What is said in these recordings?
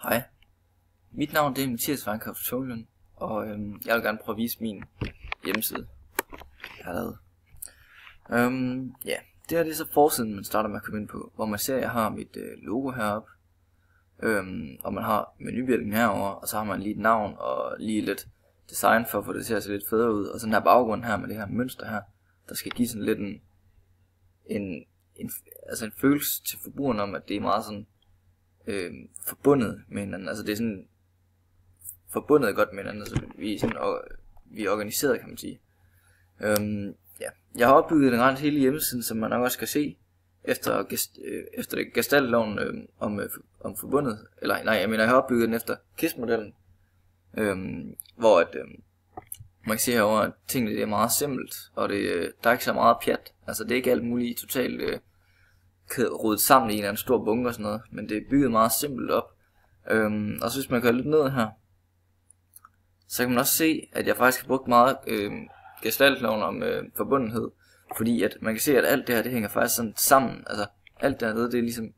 Hej, mit navn det er Mathias Weinkauf Tunglen, og jeg vil gerne prøve at vise min hjemmeside, jeg har lavet. Det her det er så forsiden, man starter med at komme ind på, hvor man ser, at jeg har mit logo heroppe, og man har menubjælken herover, og så har man lige et navn og lige lidt design for at få det til at se lidt federe ud, og så den her baggrund her med det her mønster her, der skal give sådan lidt en følelse til forbrugeren om, at det er meget sådan forbundet med hinanden. Altså det er sådan forbundet godt med hinanden, altså vi er organiseret, kan man sige. Jeg har opbygget den ret hele hjemmesiden, som man nok også kan se efter gestaltloven om forbundet, jeg har opbygget den efter KISS-modellen, hvor man kan se herovre, at tingene det er meget simpelt, og der er ikke så meget pjat. Altså det er ikke alt muligt totalt rodet sammen i en eller anden stor bunke og sådan noget, men det er bygget meget simpelt op. Og så hvis man går lidt ned her, så kan man også se, at jeg faktisk har brugt meget gestaltloven om forbundenhed, fordi at man kan se, at alt det her, det hænger faktisk sådan sammen. Altså alt dernede, det er ligesom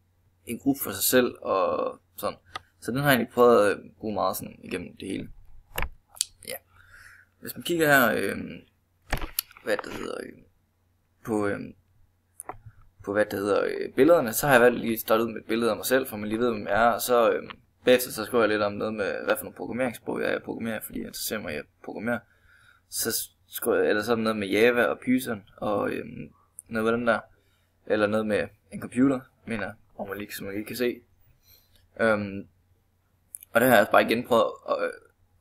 en gruppe for sig selv og sådan. Så den har jeg egentlig prøvet at bruge meget sådan igennem det hele. Ja. Hvis man kigger her, på billederne, så har jeg valgt lige startet ud med et billede af mig selv, for man lige ved, hvem jeg er, og så bagefter så skriver jeg lidt om noget med, hvad for nogle programmeringssprog jeg programmerer, fordi jeg interesserer mig i at programmere. Så skriver jeg eller sådan noget med Java og Python, og noget med den der, eller noget med en computer, mener hvor man lige, som man ikke kan se. Og det har jeg altså bare igen prøvet at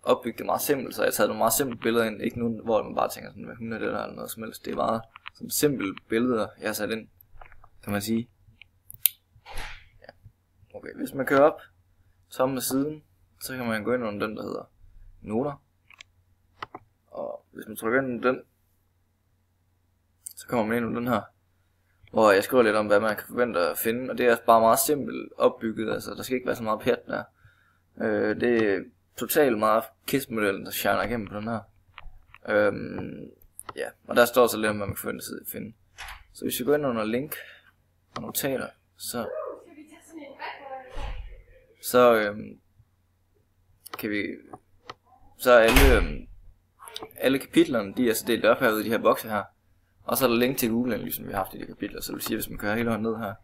opbygge det meget simpelt, så jeg har taget nogle meget simple billeder ind, ikke nogen, hvor man bare tænker sådan, hvad hun er det der, eller noget som helst. Det er meget sådan simple billeder, jeg har sat ind, kan man sige. Ja. Okay, hvis man kører op, tomme med siden, så kan man gå ind under den, der hedder noter. Og hvis man trykker ind under den, så kommer man ind under den her, hvor jeg skriver lidt om, hvad man kan forvente at finde. Og det er bare meget simpelt opbygget, altså der skal ikke være så meget pjat der. Det er totalt meget KISS-modellen, der shiner igennem på den her. Og der står så lidt om, hvad man kan forvente at finde. Så hvis vi går ind under link og notater, så kan vi, så er alle kapitlerne, de er så delt op herude i de her bokse her. Og så er der link til Google-analysen, vi har haft i de kapitler. Så det vil sige, hvis man kører hele hånden ned her,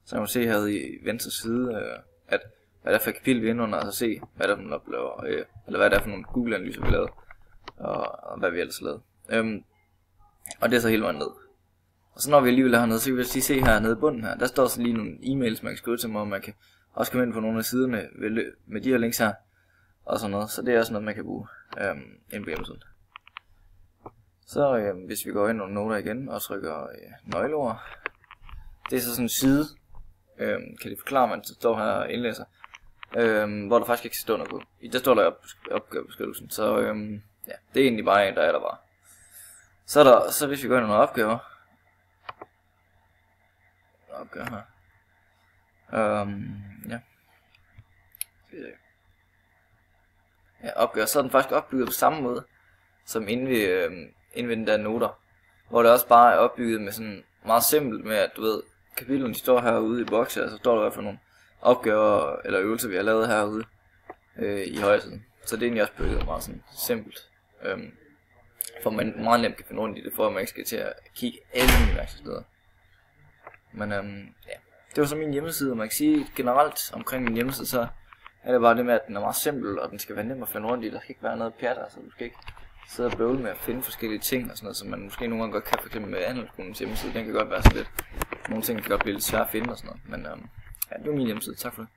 så kan man se herude i venstre side, at hvad der er for kapitel vi er inde under, og så se, hvad der er for nogle oplever, eller hvad der er for nogle Google-analyser vi har lavet, og hvad vi ellers har lavet. Og det er så hele vejen ned. Og så når vi alligevel er hernede, så kan vi lige se her nede i bunden her, der står så lige nogle e-mails, man kan skrive til mig, og man kan også komme ind på nogle af siderne med de her links her, og sådan noget. Så det er også noget, man kan bruge ind på hjemmesiden. Så hvis vi går ind under noter igen og trykker nøgleord, det er så sådan en side, kan de forklare, man står her og indlæser, hvor der faktisk ikke stå noget på. Der står der opgavebeskrivelsen, så det er egentlig bare en, der er der bare. Så hvis vi går ind under opgaver her, opgaver, så er den faktisk opbygget på samme måde, som inde ved den der noter, hvor det også bare er opbygget med sådan meget simpelt med, at du ved, kapitlerne de står herude i bokse, og så står der for nogle opgaver eller øvelser, vi har lavet herude i højresiden. Så det er egentlig også bygget meget sådan simpelt, for man meget nemt kan finde rundt i det, for at man ikke skal til at kigge alle mulige værktøjsteder. Men det var så min hjemmeside, og man kan sige generelt omkring min hjemmeside, så er det bare det med, at den er meget simpel, og den skal være nem at finde rundt i. Der skal ikke være noget pjat, altså du skal ikke sidde og bøvle med at finde forskellige ting og sådan noget, som man måske nogle gange godt kan, for eksempel med Andelskolens hjemmeside. Den kan godt være sådan lidt, nogle ting kan godt blive lidt svært at finde og sådan noget, men det var min hjemmeside. Tak for det.